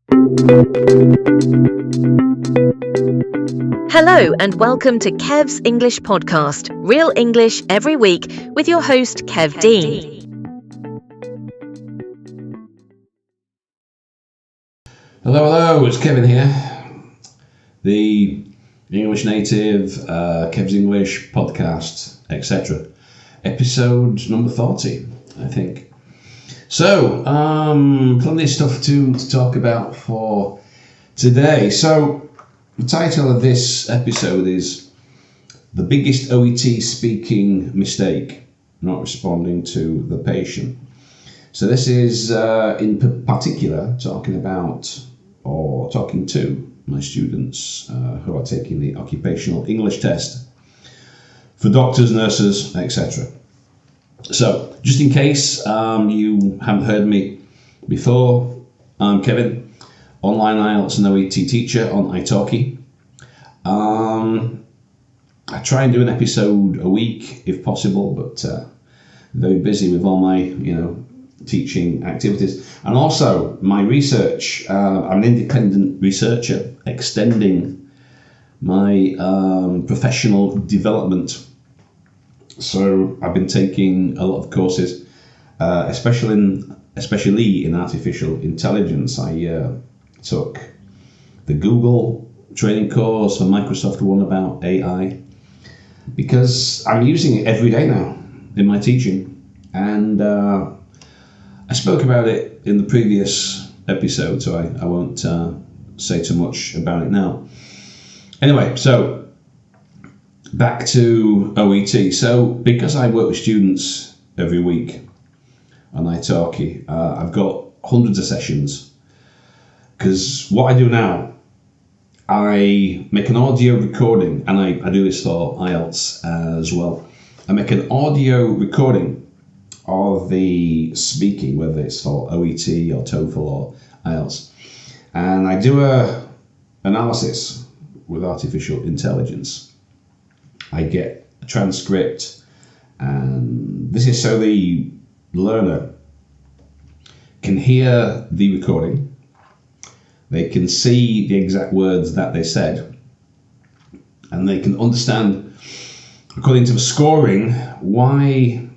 Hello and welcome to Kev's English Podcast, Real English every week with your host Kev Dean. Hello, it's Kevin here, the English native, Kev's English Podcast, etc. Episode number 40, I think. So, plenty of stuff to talk about for today. So, the title of this episode is The Biggest OET Speaking Mistake, Not Responding to the Patient. So this is in particular talking to my students who are taking the occupational English test for doctors, nurses, etc. So just in case you haven't heard me before, I'm Kevin, online IELTS and OET teacher on italki. I try and do an episode a week if possible, but very busy with all my, teaching activities. And also my research, I'm an independent researcher extending my professional development. So I've been taking a lot of courses, especially in artificial intelligence. I took the Google training course for Microsoft one about AI because I'm using it every day now in my teaching, and I spoke about it in the previous episode, so I won't say too much about it now. Anyway, so back to OET. So because I work with students every week on italki, I've got hundreds of sessions, because what I do now, I make an audio recording, and I do this for IELTS as well. I make an audio recording of the speaking, whether it's for OET or TOEFL or IELTS, and I do a analysis with artificial intelligence. I get a transcript, and this is so the learner can hear the recording. They can see the exact words that they said, and they can understand, according to the scoring, why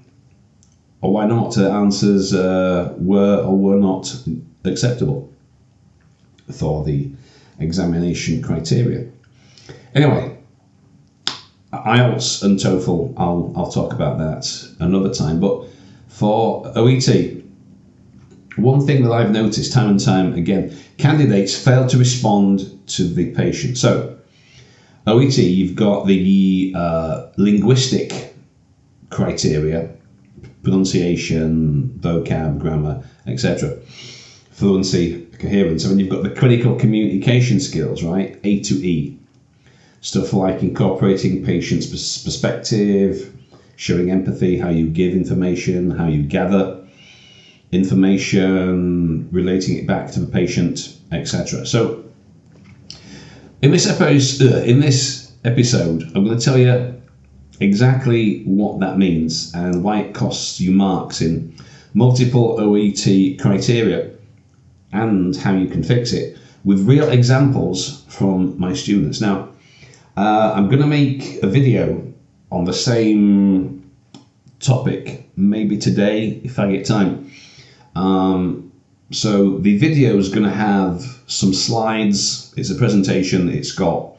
or why not the answers were or were not acceptable for the examination criteria. Anyway, IELTS and TOEFL, I'll talk about that another time. But for OET, one thing that I've noticed time and time again, candidates fail to respond to the patient. So, OET, you've got the linguistic criteria, pronunciation, vocab, grammar, etc., fluency, coherence, and then you've got the clinical communication skills, right? A to E. Stuff like incorporating patient's perspective, showing empathy, how you give information, how you gather information, relating it back to the patient, etc. So in this episode, I'm going to tell you exactly what that means and why it costs you marks in multiple OET criteria, and how you can fix it with real examples from my students. Now, I'm going to make a video on the same topic, maybe today if I get time. So the video is going to have some slides. It's a presentation. It's got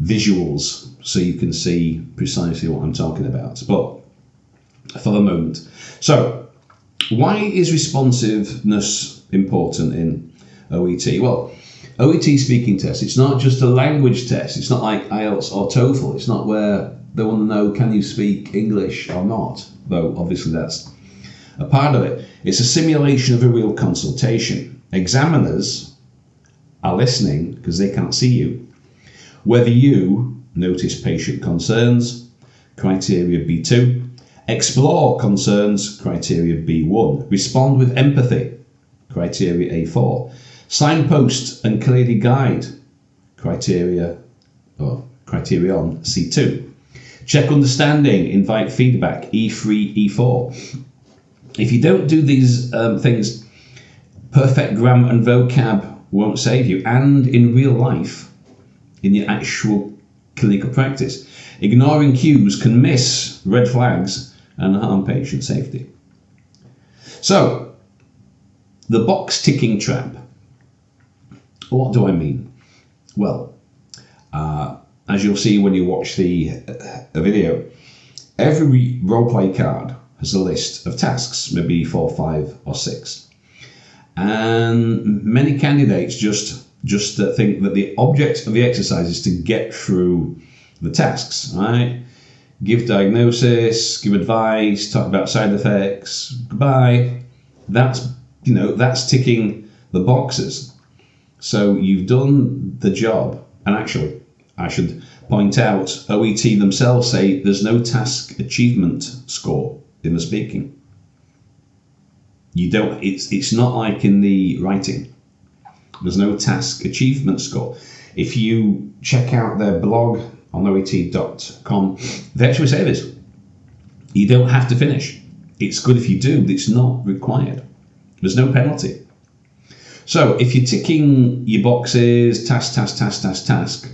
visuals, so you can see precisely what I'm talking about. But for the moment, so why is responsiveness important in OET? Well, OET speaking test, it's not just a language test. It's not like IELTS or TOEFL. It's not where they want to know, can you speak English or not? Though obviously that's a part of it. It's a simulation of a real consultation. Examiners are listening because they can't see you. Whether you notice patient concerns, criteria B2, explore concerns, criteria B1, respond with empathy, criteria A4, signpost and clearly guide, criterion C2, check understanding, invite feedback, E3, E4. If you don't do these things, perfect grammar and vocab won't save you. And in real life, in your actual clinical practice, ignoring cues can miss red flags and harm patient safety. So, the box ticking trap. What do I mean? Well, as you'll see when you watch the video, every roleplay card has a list of tasks, maybe 4, 5 or 6. And many candidates just think that the object of the exercise is to get through the tasks, right? Give diagnosis, give advice, talk about side effects, goodbye. That's ticking the boxes. So you've done the job. And actually, I should point out, OET themselves say there's no task achievement score in the speaking. You don't. It's not like in the writing. There's no task achievement score. If you check out their blog on OET.com, they actually say this. You don't have to finish. It's good if you do, but it's not required. There's no penalty. So if you're ticking your boxes, task,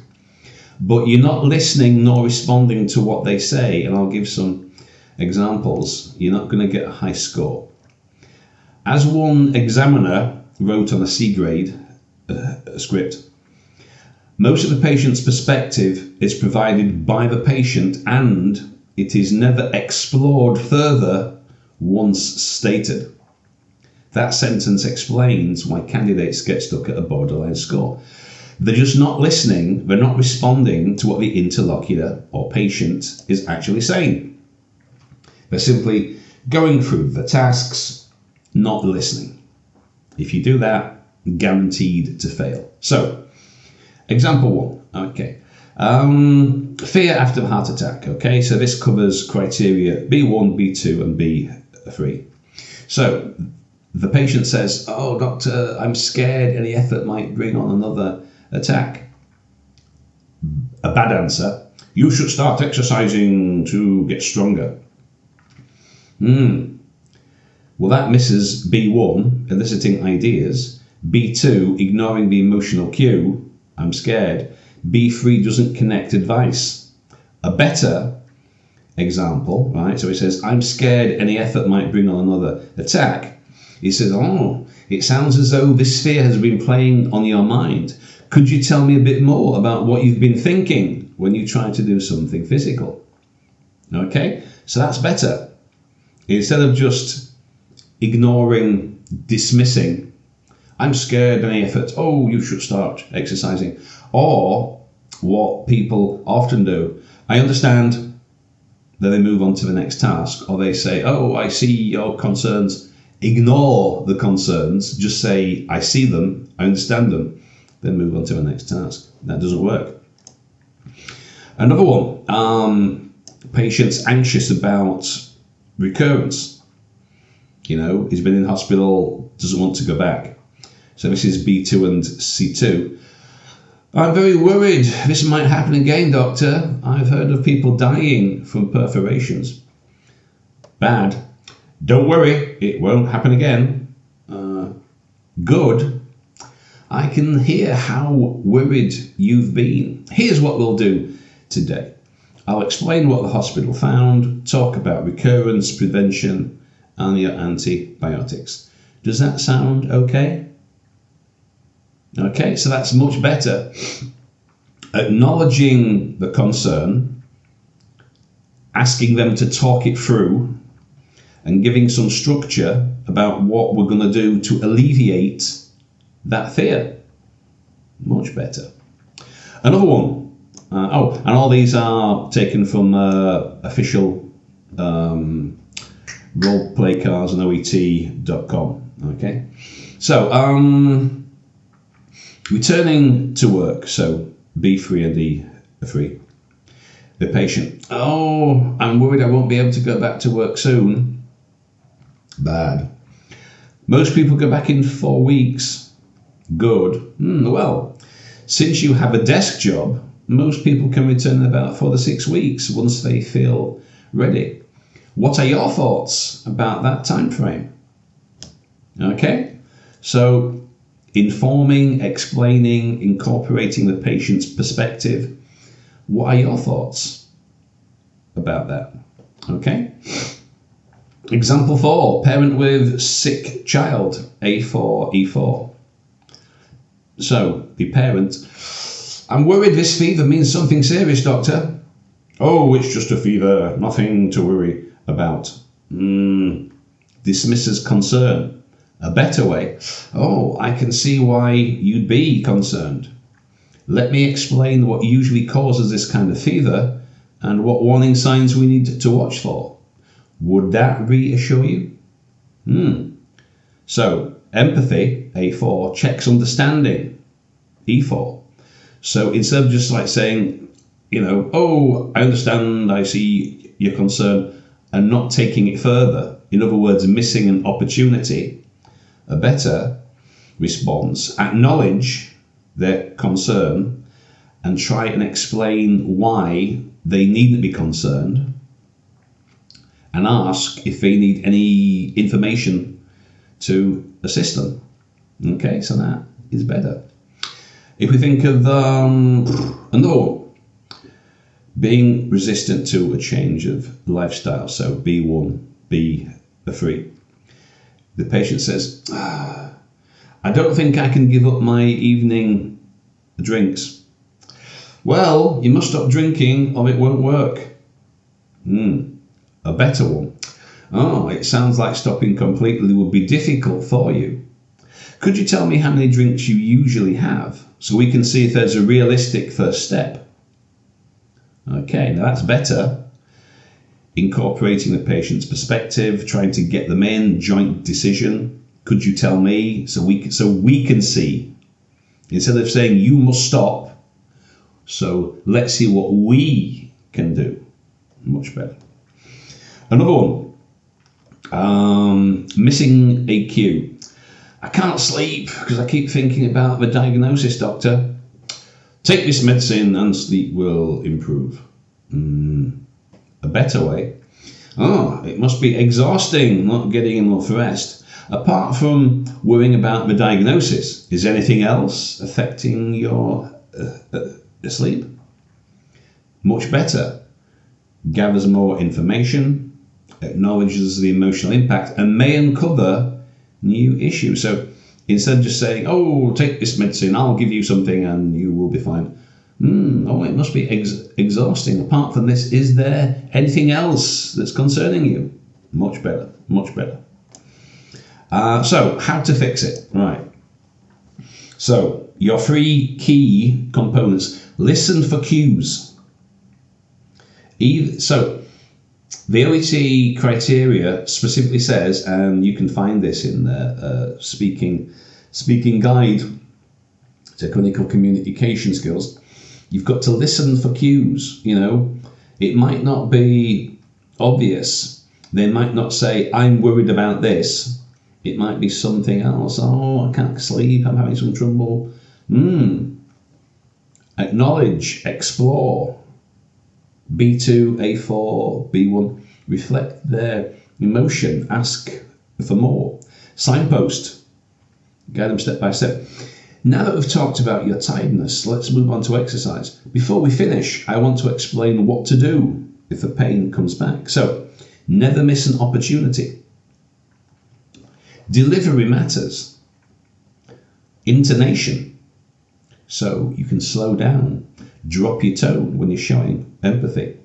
but you're not listening nor responding to what they say, and I'll give some examples, you're not going to get a high score. As one examiner wrote on a C grade script, most of the patient's perspective is provided by the patient and it is never explored further once stated. That sentence explains why candidates get stuck at a borderline score. They're just not listening, they're not responding to what the interlocutor or patient is actually saying. They're simply going through the tasks, not listening. If you do that, guaranteed to fail. So, example 1, okay. Fear after a heart attack, okay? So this covers criteria B1, B2 and B3. So, the patient says, oh, doctor, I'm scared any effort might bring on another attack. A bad answer. You should start exercising to get stronger. Well, that misses B1, eliciting ideas. B2, ignoring the emotional cue. I'm scared. B3 doesn't connect advice. A better example, right? So he says, I'm scared any effort might bring on another attack. He says, oh, it sounds as though this fear has been playing on your mind. Could you tell me a bit more about what you've been thinking when you try to do something physical? Okay, so that's better. Instead of just ignoring, dismissing, I'm scared any effort, oh, you should start exercising. Or what people often do, I understand, then they move on to the next task, or they say, oh, I see your concerns. Ignore the concerns, just say, I see them, I understand them, then move on to the next task. That doesn't work. Another one, patient's anxious about recurrence. You know, he's been in hospital, doesn't want to go back. So this is B2 and C2. I'm very worried this might happen again, doctor. I've heard of people dying from perforations. Bad. Don't worry, it won't happen again. Good. I can hear how worried you've been. Here's what we'll do today. I'll explain what the hospital found, talk about recurrence, prevention, and your antibiotics. Does that sound okay? Okay, so that's much better. Acknowledging the concern, asking them to talk it through, and giving some structure about what we're going to do to alleviate that fear. Much better. Another one. And all these are taken from official roleplay cards on OET.com. Okay. So, returning to work. So, B3 and D3. The patient. Oh, I'm worried I won't be able to go back to work soon. Bad. Most people go back in 4 weeks. Good. Well, since you have a desk job, most people can return in about 4 to 6 weeks once they feel ready. What are your thoughts about that time frame? Okay, so informing, explaining, incorporating the patient's perspective. What are your thoughts about that? Okay. Example 4, parent with sick child, A4, E4. So, the parent, I'm worried this fever means something serious, doctor. Oh, it's just a fever, nothing to worry about. Dismisses concern. A better way, oh, I can see why you'd be concerned. Let me explain what usually causes this kind of fever and what warning signs we need to watch for. Would that reassure you? So, empathy, A4, checks understanding, E4. So instead of just like saying, oh, I understand, I see your concern, and not taking it further, in other words, missing an opportunity, a better response, acknowledge their concern and try and explain why they needn't be concerned, and ask if they need any information to assist them. Okay, so that is better. If we think of another one, being resistant to a change of lifestyle, so B1, B3. The patient says, I don't think I can give up my evening drinks. Well, you must stop drinking or it won't work. A better one. Oh, it sounds like stopping completely would be difficult for you. Could you tell me how many drinks you usually have so we can see if there's a realistic first step? Okay, now that's better. Incorporating the patient's perspective, trying to get them in, joint decision. Could you tell me so we can see? Instead of saying you must stop, so let's see what we can do. Much better. Another one, missing a cue. I can't sleep because I keep thinking about the diagnosis, doctor. Take this medicine and sleep will improve. A better way. Oh, it must be exhausting not getting enough rest. Apart from worrying about the diagnosis, is anything else affecting your sleep? Much better. Gathers more information, acknowledges the emotional impact, and may uncover new issues. So instead of just saying, oh, take this medicine, I'll give you something and you will be fine. Oh, it must be exhausting. Apart from this, is there anything else that's concerning you? Much better, much better. So how to fix it? Right. So your 3 key components. Listen for cues. So the OET criteria specifically says, and you can find this in the speaking guide to clinical communication skills, you've got to listen for cues. It might not be obvious. They might not say, I'm worried about this. It might be something else. Oh, I can't sleep, I'm having some trouble. Acknowledge, explore. B2, A4, B1, reflect their emotion, ask for more. Signpost, guide them step by step. Now that we've talked about your tiredness, let's move on to exercise. Before we finish, I want to explain what to do if the pain comes back. So, never miss an opportunity. Delivery matters. Intonation. So you can slow down, drop your tone when you're showing empathy.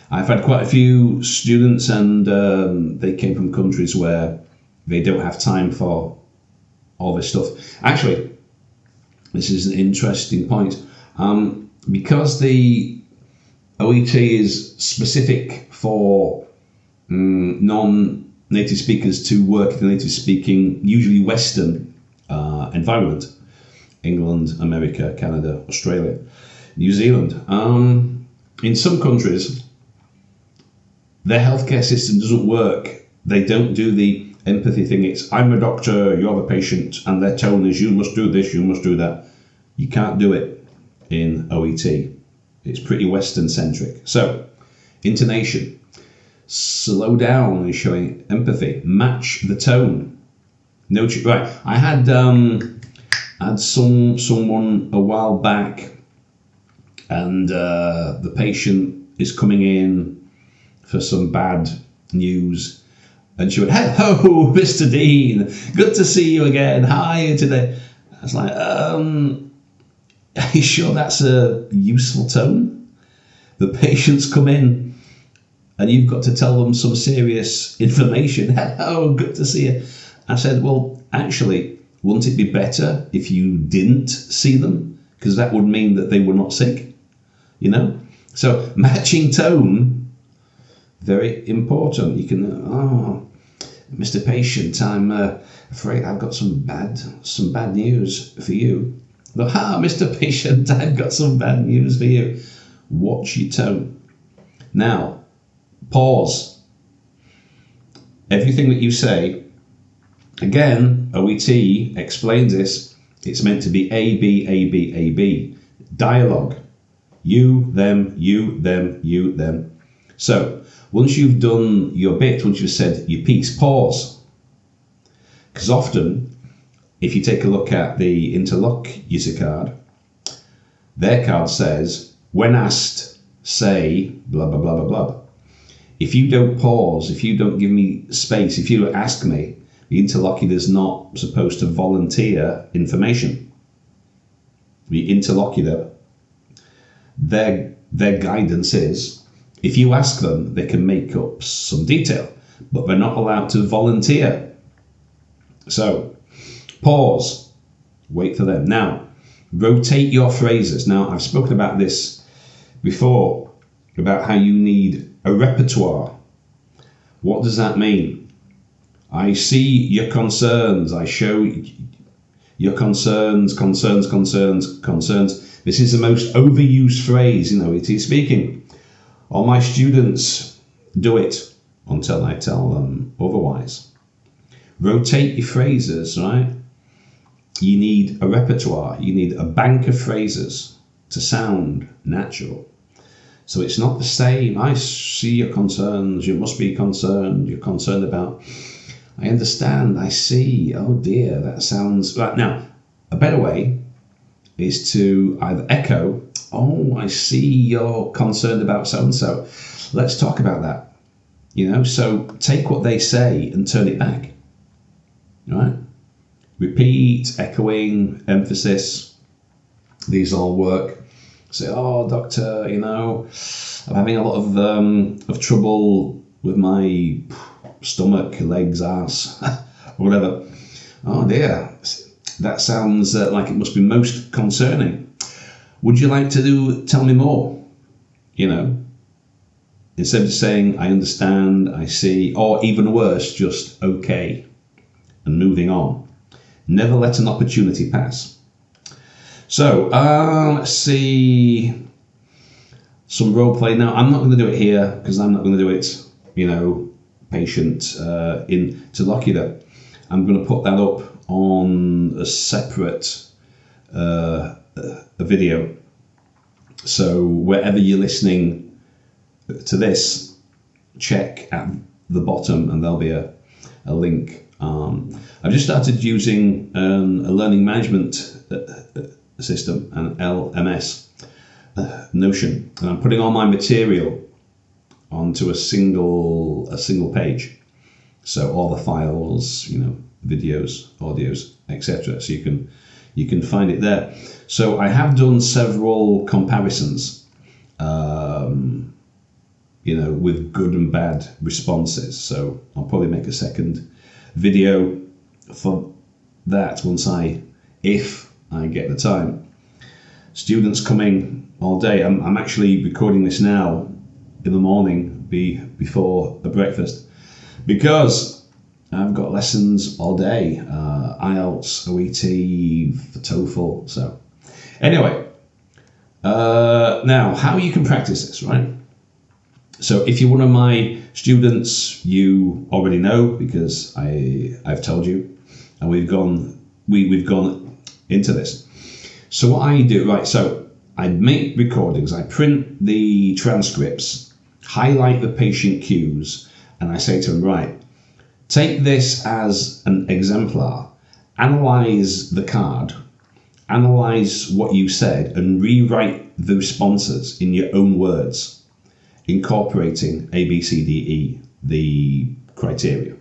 I've had quite a few students and they came from countries where they don't have time for all this stuff. Actually, this is an interesting point. Because the OET is specific for non-native speakers to work in a native speaking, usually Western environment, England, America, Canada, Australia, New Zealand. In some countries, their healthcare system doesn't work. They don't do the empathy thing. It's, I'm a doctor, you're the patient, and their tone is, you must do this, you must do that. You can't do it in OET. It's pretty Western centric. So, intonation. Slow down when you're showing empathy. Match the tone. Right. I had had someone a while back, and the patient is coming in for some bad news, and she went, "Hello, Mr. Dean, good to see you again. How are you today?" I was like, "Are you sure that's a useful tone? The patients come in, and you've got to tell them some serious information. Hello, good to see you." I said, "Well, actually, wouldn't it be better if you didn't see them? Because that would mean that they were not sick, you know?" So matching tone, very important. You can, "Oh, Mr. Patient, I'm afraid I've got some bad news for you." Mr. Patient, I've got some bad news for you. Watch your tone. Now, pause. Everything that you say, again, OET explains this. It's meant to be A, B, A, B, A, B. Dialogue. You, them, you, them, you, them. So, once you've done your bit, once you've said your piece, pause. Because often, if you take a look at the interlocutor card, their card says, "When asked, say blah, blah, blah, blah, blah." If you don't pause, if you don't give me space, if you don't ask me, the interlocutor is not supposed to volunteer information. The interlocutor, their guidance is, if you ask them, they can make up some detail, but they're not allowed to volunteer. So, pause, wait for them. Now, rotate your phrases. Now, I've spoken about this before, about how you need a repertoire. What does that mean? I see your concerns. I show your concerns. This is the most overused phrase in OET speaking. All my students do it until I tell them otherwise. Rotate your phrases, right? You need a repertoire. You need a bank of phrases to sound natural. So it's not the same. I see your concerns. You must be concerned. You're concerned about. I understand. I see. Oh dear, that sounds right. Now, a better way is to either echo, "Oh, I see you're concerned about so and so. Let's talk about that." You know, so take what they say and turn it back. Right? Repeat, echoing, emphasis. These all work. Say, "Oh, doctor, you know, I'm having a lot of trouble with my stomach, legs, ass, whatever." "Oh dear, that sounds like it must be most concerning. Would you like to tell me more?" You know, instead of saying, "I understand, I see," or even worse, just "okay," and moving on. Never let an opportunity pass. So, let's see some role play. Now, I'm not going to do it here because I'm not going to do it, you know, patient interlocutor. I'm going to put that up on a separate a video. So wherever you're listening to this, check at the bottom and there'll be a link. I've just started using a learning management system, an LMS, Notion, and I'm putting all my material onto a single page. So all the files, you know, videos, audios, etc. So you can find it there. So I have done several comparisons, you know, with good and bad responses. So I'll probably make a second video for that if I get the time. Students coming all day. I'm actually recording this now in the morning before the breakfast because I've got lessons all day, IELTS, OET, for TOEFL. So anyway, now how you can practice this, right? So if you're one of my students, you already know because I've told you, and we've gone into this. So what I do, right? So I make recordings. I print the transcripts, highlight the patient cues, and I say to them, right, take this as an exemplar, analyze the card, analyze what you said and rewrite the responses in your own words, incorporating A, B, C, D, E, the criteria.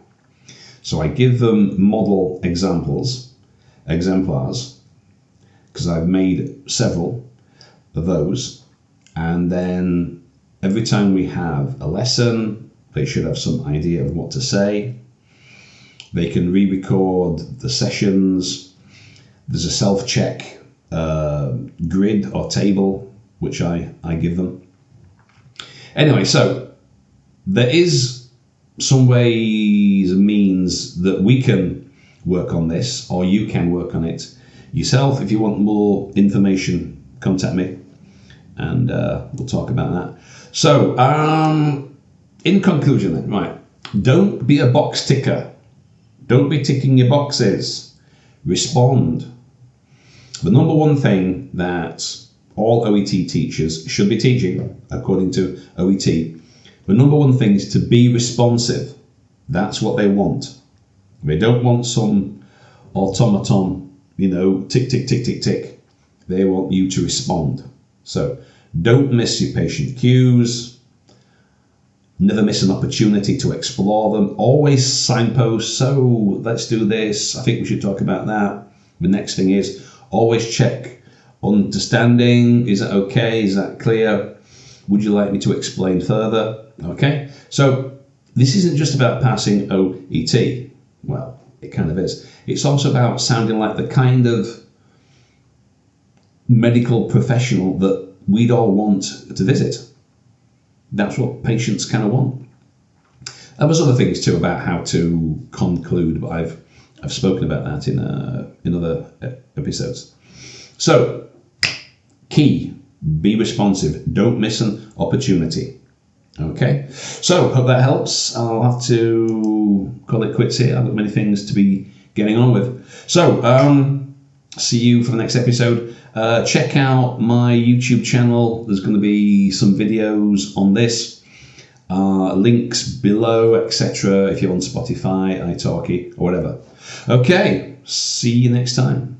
So I give them model exemplars, because I've made several of those. And then every time we have a lesson, they should have some idea of what to say. They can re-record the sessions. There's a self-check grid or table, which I give them. Anyway, so there is some ways and means that we can work on this, or you can work on it yourself. If you want more information, contact me, and we'll talk about that. So, in conclusion then, right, don't be a box ticker. Don't be ticking your boxes. Respond. The number one thing that all OET teachers should be teaching, according to OET, the number one thing is to be responsive. That's what they want. They don't want some automaton, tick, tick, tick, tick, tick. They want you to respond. So don't miss your patient cues. Never miss an opportunity to explore them. Always signpost. So let's do this. I think we should talk about that. The next thing is always check understanding. Is that okay? Is that clear? Would you like me to explain further? Okay. So this isn't just about passing OET. Well, it kind of is. It's also about sounding like the kind of medical professional that we'd all want to visit. That's what patients kind of want. And there's other things too about how to conclude, but I've spoken about that in other episodes. So, key, be responsive. Don't miss an opportunity. Okay, so hope that helps. I'll have to call it quits here. I've got many things to be getting on with. So, see you for the next episode. Check out my YouTube channel. There's going to be some videos on this. Links below, etc. If you're on Spotify, iTalki, or whatever. Okay, see you next time.